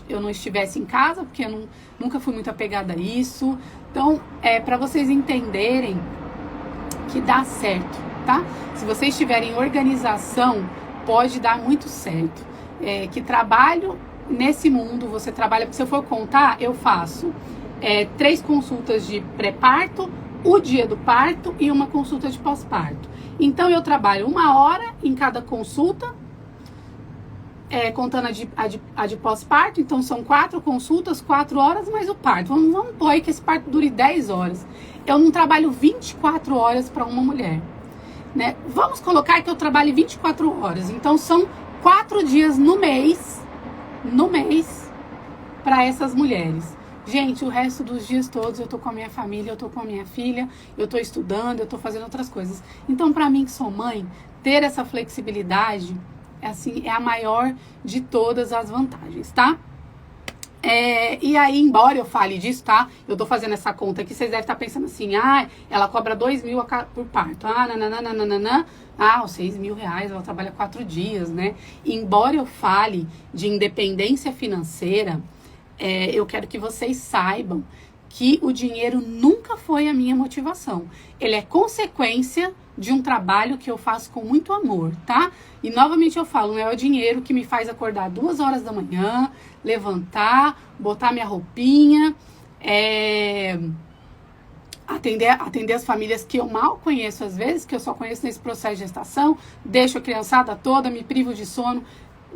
A: eu não estivesse em casa, porque eu nunca fui muito apegada a isso. Então, para vocês entenderem que dá certo. Tá? Se vocês tiverem organização, pode dar muito certo. Que trabalho nesse mundo, você trabalha, se eu for contar, eu faço 3 consultas de pré-parto, o dia do parto e uma consulta de pós-parto. Então eu trabalho 1 hora em cada consulta, contando a de pós-parto, então são 4 consultas, 4 horas, mais o parto. Vamos pôr aí que esse parto dure 10 horas. Eu não trabalho 24 horas para uma mulher. Né? Vamos colocar que eu trabalhe 24 horas. Então são 4 dias no mês para essas mulheres. Gente, o resto dos dias todos eu tô com a minha família, eu tô com a minha filha, eu tô estudando, eu tô fazendo outras coisas. Então, para mim que sou mãe, ter essa flexibilidade é a maior de todas as vantagens, tá? E aí, embora eu fale disso, tá? Eu tô fazendo essa conta aqui, vocês devem estar pensando assim, ela cobra 2.000 por parto. Os 6.000 reais, ela trabalha 4 dias, né? E embora eu fale de independência financeira, eu quero que vocês saibam que o dinheiro nunca foi a minha motivação. Ele é consequência de um trabalho que eu faço com muito amor, tá? E novamente eu falo, não é o dinheiro que me faz acordar 2 horas da manhã, levantar, botar minha roupinha, atender as famílias que eu mal conheço às vezes, que eu só conheço nesse processo de gestação, deixo a criançada toda, me privo de sono.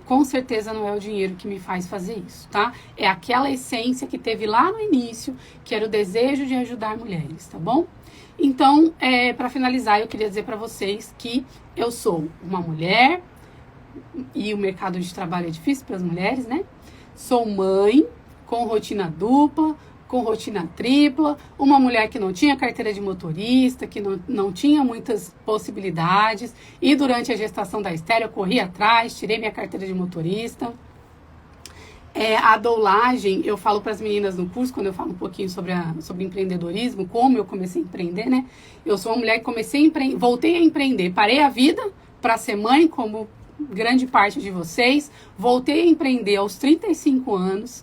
A: Com certeza não é o dinheiro que me faz fazer isso, tá? É aquela essência que teve lá no início, que era o desejo de ajudar mulheres, tá bom? Então, para finalizar, eu queria dizer para vocês que eu sou uma mulher, e o mercado de trabalho é difícil para as mulheres, né? Sou mãe, com rotina dupla, com rotina tripla, uma mulher que não tinha carteira de motorista, que não tinha muitas possibilidades, e durante a gestação da Esther eu corri atrás, tirei minha carteira de motorista. A doulagem, eu falo para as meninas no curso, quando eu falo um pouquinho sobre empreendedorismo, como eu comecei a empreender, né? Eu sou uma mulher que voltei a empreender, parei a vida para ser mãe, como grande parte de vocês, voltei a empreender aos 35 anos,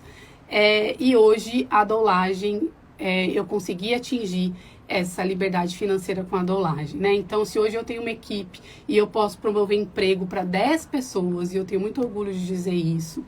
A: e hoje a doulagem, eu consegui atingir essa liberdade financeira com a doulagem, né? Então, se hoje eu tenho uma equipe e eu posso promover emprego para 10 pessoas, e eu tenho muito orgulho de dizer isso,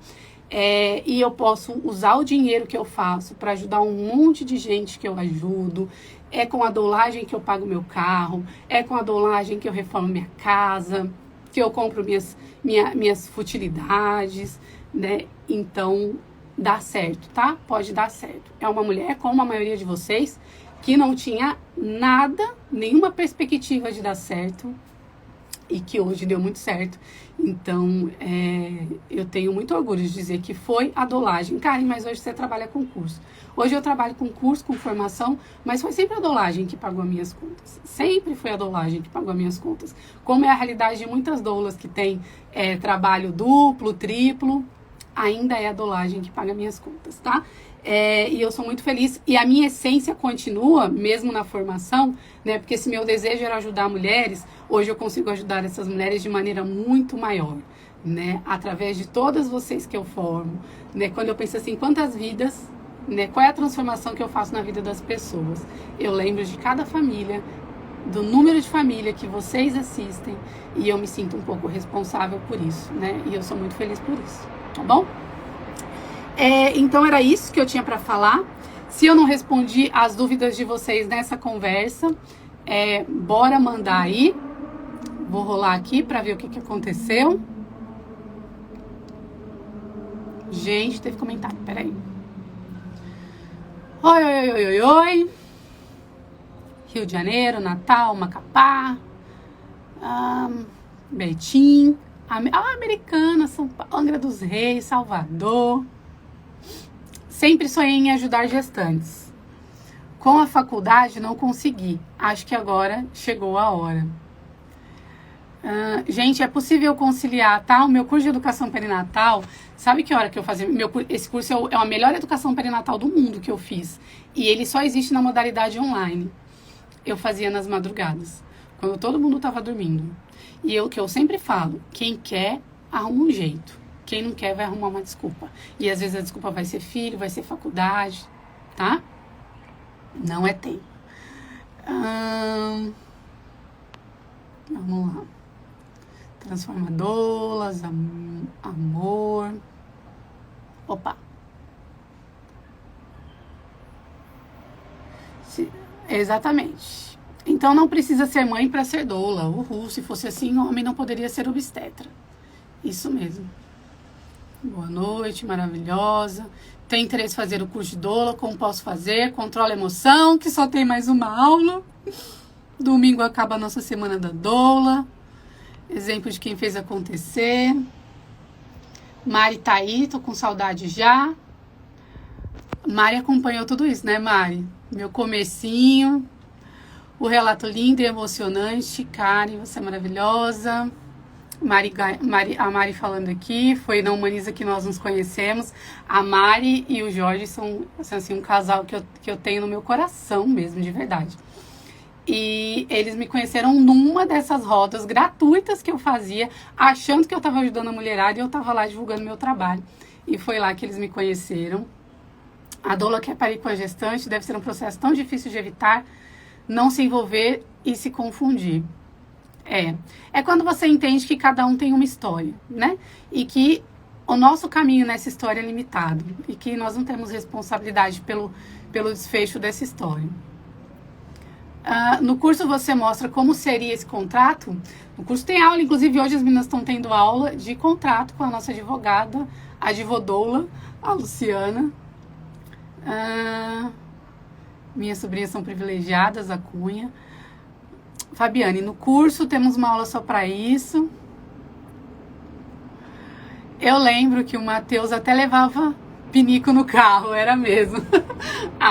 A: E eu posso usar o dinheiro que eu faço para ajudar um monte de gente que eu ajudo. É com a dolagem que eu pago meu carro, é com a dolagem que eu reformo minha casa, que eu compro minhas futilidades, né? Então, dá certo, tá? Pode dar certo. É uma mulher, como a maioria de vocês, que não tinha nada, nenhuma perspectiva de dar certo e que hoje deu muito certo. Então, eu tenho muito orgulho de dizer que foi a dolagem. Karen, mas hoje você trabalha com curso. Hoje eu trabalho com curso, com formação, mas foi sempre a dolagem que pagou as minhas contas. Sempre foi a dolagem que pagou as minhas contas. Como é a realidade de muitas doulas que têm trabalho duplo, triplo, ainda é a dolagem que paga minhas contas, tá? E eu sou muito feliz. E a minha essência continua, mesmo na formação, né? Porque se meu desejo era ajudar mulheres, hoje eu consigo ajudar essas mulheres de maneira muito maior, né? Através de todas vocês que eu formo, né? Quando eu penso assim, quantas vidas, né? Qual é a transformação que eu faço na vida das pessoas? Eu lembro de cada família, do número de família que vocês assistem, e eu me sinto um pouco responsável por isso, né? E eu sou muito feliz por isso, tá bom? Então era isso que eu tinha para falar. Se eu não respondi as dúvidas de vocês nessa conversa, bora mandar aí. Vou rolar aqui para ver o que aconteceu. Gente, teve comentário, peraí. Oi, oi, oi, oi, oi. Rio de Janeiro, Natal, Macapá, Betim, Americana, São Paulo, Angra dos Reis, Salvador. Sempre sonhei em ajudar gestantes. Com a faculdade não consegui. Acho que agora chegou a hora. Gente, é possível conciliar, tá? O meu curso de educação perinatal, sabe que hora que eu fazia? Esse curso é a melhor educação perinatal do mundo que eu fiz. E ele só existe na modalidade online. Eu fazia nas madrugadas, quando todo mundo estava dormindo. E o que eu sempre falo, quem quer, arruma um jeito. Quem não quer vai arrumar uma desculpa. E às vezes a desculpa vai ser filho, vai ser faculdade, tá? Não é tempo. Vamos lá. Transformadoras, amor. Opa. Exatamente. Então não precisa ser mãe para ser doula. Uhul, se fosse assim, o homem não poderia ser obstetra. Isso mesmo. Boa noite, maravilhosa. Tem interesse em fazer o curso de doula? Como posso fazer? Controla a emoção, que só tem mais uma aula. Domingo acaba a nossa semana da doula. Exemplo de quem fez acontecer. Mari tá aí, tô com saudade já. Mari acompanhou tudo isso, né, Mari? Meu comecinho. O relato lindo e emocionante. Karen, você é maravilhosa. A Mari falando aqui, foi na Humaniza que nós nos conhecemos. A Mari e o Jorge são assim, um casal que eu tenho no meu coração mesmo, de verdade. E eles me conheceram numa dessas rodas gratuitas que eu fazia, achando que eu estava ajudando a mulherada, e eu estava lá divulgando meu trabalho. E foi lá que eles me conheceram. A doula quer parir com a gestante, deve ser um processo tão difícil de evitar, não se envolver e se confundir. É quando você entende que cada um tem uma história, né? E que o nosso caminho nessa história é limitado. E que nós não temos responsabilidade pelo desfecho dessa história. No curso você mostra como seria esse contrato. No curso tem aula, inclusive hoje as meninas estão tendo aula de contrato com a nossa advogada, a advodoula, a Luciana. Minhas sobrinhas são privilegiadas, a Cunha. Fabiane, no curso temos uma aula só para isso. Eu lembro que o Matheus até levava pinico no carro, era mesmo.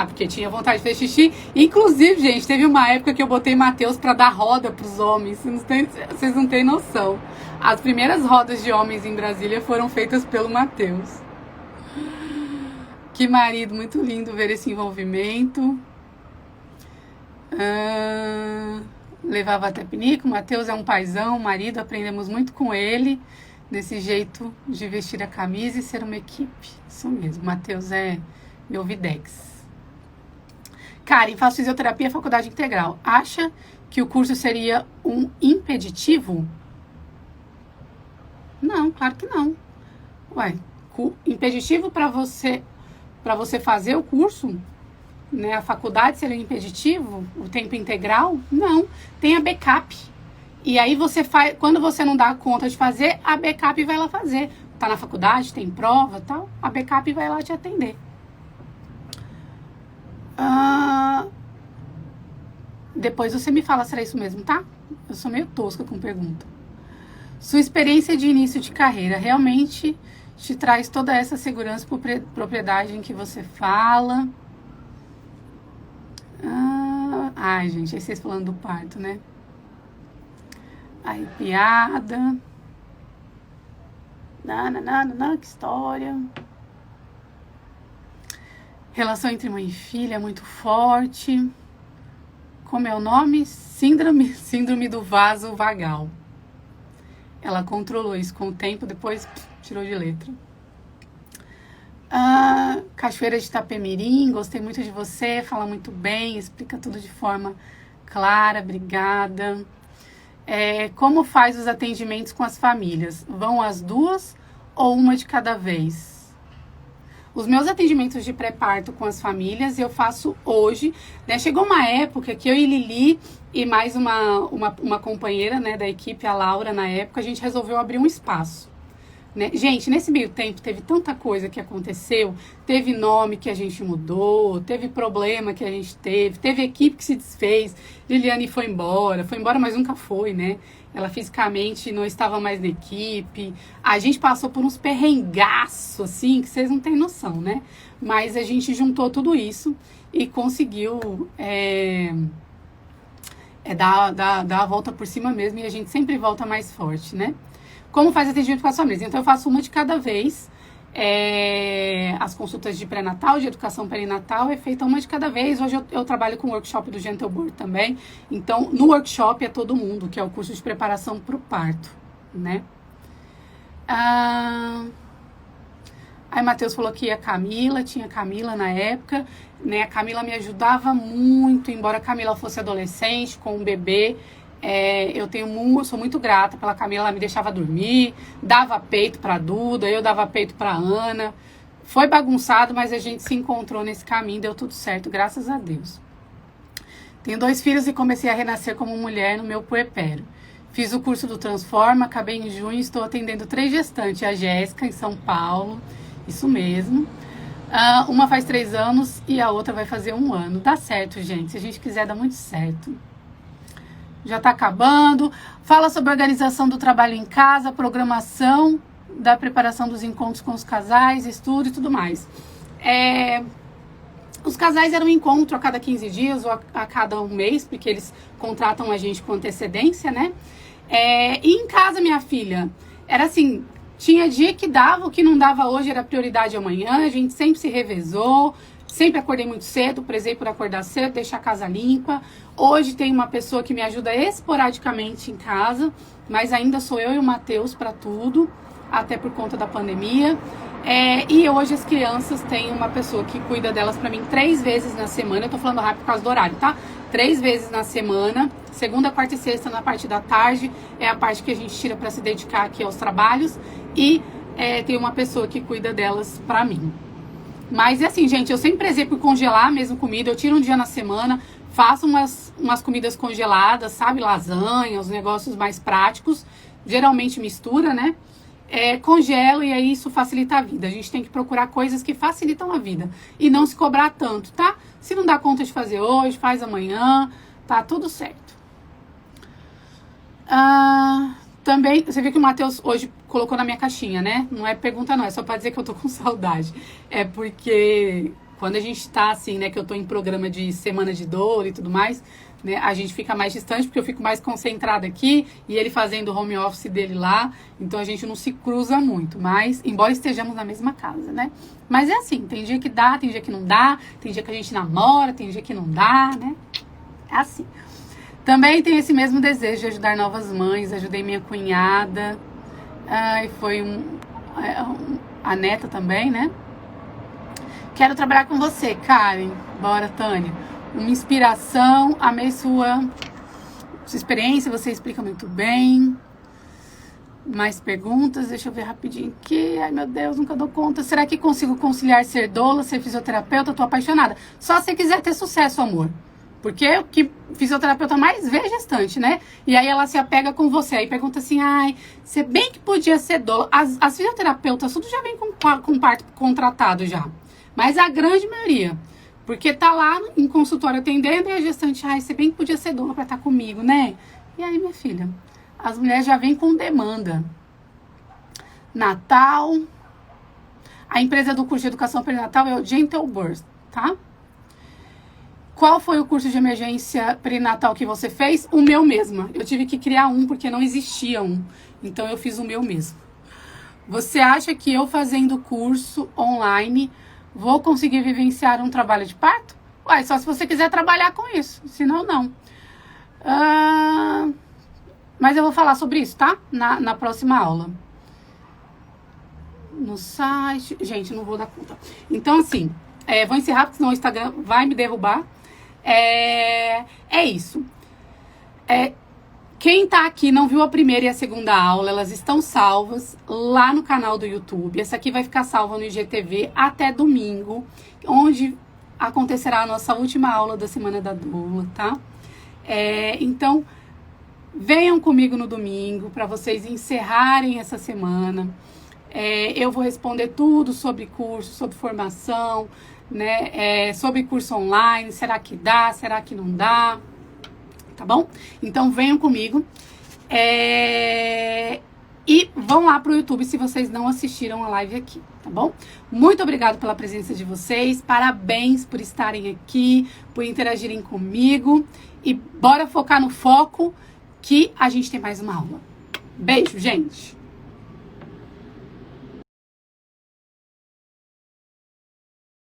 A: Porque tinha vontade de fazer xixi. Inclusive, gente, teve uma época que eu botei Matheus para dar roda pros homens. Vocês não têm noção. As primeiras rodas de homens em Brasília foram feitas pelo Matheus. Que marido, muito lindo ver esse envolvimento. Levava até pinico. Matheus é um paizão, marido, aprendemos muito com ele, desse jeito de vestir a camisa e ser uma equipe. Isso mesmo, Matheus é meu Videx. Karen, faço fisioterapia faculdade integral. Acha que o curso seria um impeditivo? Não, claro que não. Ué, impeditivo para você fazer o curso, né? A faculdade seria impeditivo, o tempo integral? Não, tem a backup. E aí você faz, quando você não dá conta de fazer, a backup vai lá fazer. Tá na faculdade, tem prova e tal, a backup vai lá te atender. Depois você me fala se era isso mesmo, tá? Eu sou meio tosca com pergunta. Sua experiência de início de carreira realmente te traz toda essa segurança por propriedade em que você fala? Ai, gente, aí vocês falando do parto, né? Aí, piada. Não, que história. Relação entre mãe e filha é muito forte. Como é o nome? Síndrome do vaso vagal. Ela controlou isso com o tempo, depois tirou de letra. Cachoeira de Itapemirim, gostei muito de você, fala muito bem, explica tudo de forma clara, obrigada. Como faz os atendimentos com as famílias? Vão as duas ou uma de cada vez? Os meus atendimentos de pré-parto com as famílias eu faço hoje, né? Chegou uma época que eu e Lili e mais uma companheira, né, da equipe, a Laura, na época, a gente resolveu abrir um espaço. Né? Gente, nesse meio tempo teve tanta coisa que aconteceu, teve nome que a gente mudou, teve problema que a gente teve equipe que se desfez, Liliane foi embora, mas nunca foi, né? Ela fisicamente não estava mais na equipe, a gente passou por uns perrengaços, assim, que vocês não têm noção, né? Mas a gente juntou tudo isso e conseguiu dar a volta por cima mesmo, e a gente sempre volta mais forte, né? Como faz atendimento com as famílias? Então, eu faço uma de cada vez. As consultas de pré-natal, de educação perinatal, é feita uma de cada vez. Hoje eu trabalho com o workshop do Gentle Birth também. Então, no workshop é todo mundo, que é o curso de preparação para o parto, né? Aí, Matheus falou que tinha Camila na época, né? A Camila me ajudava muito, embora a Camila fosse adolescente, com um bebê. Eu sou muito grata pela Camila, ela me deixava dormir, dava peito pra Duda, eu dava peito pra Ana. Foi bagunçado, mas a gente se encontrou nesse caminho, deu tudo certo, graças a Deus. Tenho 2 filhos e comecei a renascer como mulher no meu puerpério. Fiz o curso do Transforma, acabei em junho e estou atendendo 3 gestantes, a Jéssica em São Paulo, isso mesmo. Uma faz 3 anos e a outra vai fazer 1 ano. Dá certo, gente, se a gente quiser, dá muito certo. Já está acabando. Fala sobre a organização do trabalho em casa, programação da preparação dos encontros com os casais, estudo e tudo mais. Os casais eram um encontro a cada 15 dias ou a cada 1 mês, porque eles contratam a gente com antecedência, né? E em casa, minha filha, era assim, tinha dia que dava, o que não dava hoje era prioridade amanhã, a gente sempre se revezou. Sempre acordei muito cedo, prezei por acordar cedo, deixar a casa limpa. Hoje tem uma pessoa que me ajuda esporadicamente em casa, mas ainda sou eu e o Matheus para tudo, até por conta da pandemia. E hoje as crianças têm uma pessoa que cuida delas para mim 3 vezes na semana. Eu tô falando rápido por causa do horário, tá? 3 vezes na semana, segunda, quarta e sexta na parte da tarde, é a parte que a gente tira para se dedicar aqui aos trabalhos. E tem uma pessoa que cuida delas para mim. Mas é assim, gente, eu sempre prezei por congelar mesmo comida. Eu tiro um dia na semana, faço umas comidas congeladas, sabe? Lasanha, os negócios mais práticos. Geralmente mistura, né? Congelo e aí isso facilita a vida. A gente tem que procurar coisas que facilitam a vida e não se cobrar tanto, tá? Se não dá conta de fazer hoje, faz amanhã, tá tudo certo. Também, você viu que o Matheus hoje colocou na minha caixinha, né? Não é pergunta não, é só pra dizer que eu tô com saudade. É porque quando a gente tá assim, né, que eu tô em programa de semana de dor e tudo mais, né, a gente fica mais distante porque eu fico mais concentrada aqui e ele fazendo o home office dele lá, então a gente não se cruza muito, mas embora estejamos na mesma casa, né? Mas é assim, tem dia que dá, tem dia que não dá, tem dia que a gente namora, tem dia que não dá, né? É assim. Também tenho esse mesmo desejo de ajudar novas mães, ajudei minha cunhada, foi a neta também, né? Quero trabalhar com você, Karen. Bora, Tânia. Uma inspiração, amei sua experiência, você explica muito bem. Mais perguntas, deixa eu ver rapidinho aqui. Ai, meu Deus, nunca dou conta. Será que consigo conciliar ser doula, ser fisioterapeuta? Tô apaixonada. Só se quiser ter sucesso, amor. Porque o que fisioterapeuta mais vê é gestante, né? E aí ela se apega com você. Aí pergunta assim, ai, você bem que podia ser doula. As fisioterapeutas, tudo já vem com parto contratado já. Mas a grande maioria. Porque tá lá em consultório atendendo e a gestante, ai, você bem que podia ser doula pra estar comigo, né? E aí, minha filha... As mulheres já vêm com demanda. Natal. A empresa do curso de educação perinatal é o Gentle Birth, tá? Qual foi o curso de emergência perinatal que você fez? O meu mesma. Eu tive que criar um porque não existia um. Então eu fiz o meu mesmo. Você acha que eu fazendo curso online vou conseguir vivenciar um trabalho de parto? Ué, só se você quiser trabalhar com isso. Senão, não. Mas eu vou falar sobre isso, tá? Na próxima aula. No site... Gente, não vou dar conta. Então, assim, vou encerrar, porque senão o Instagram vai me derrubar. É isso. Quem tá aqui não viu a primeira e a segunda aula, elas estão salvas lá no canal do YouTube. Essa aqui vai ficar salva no IGTV até domingo, onde acontecerá a nossa última aula da Semana da Doula, tá? Então... Venham comigo no domingo para vocês encerrarem essa semana. Eu vou responder tudo sobre curso, sobre formação, né? Sobre curso online. Será que dá? Será que não dá? Tá bom? Então venham comigo. E vão lá pro YouTube se vocês não assistiram a live aqui, tá bom? Muito obrigado pela presença de vocês. Parabéns por estarem aqui, por interagirem comigo. E bora focar no foco, que a gente tem mais uma aula. Beijo, gente!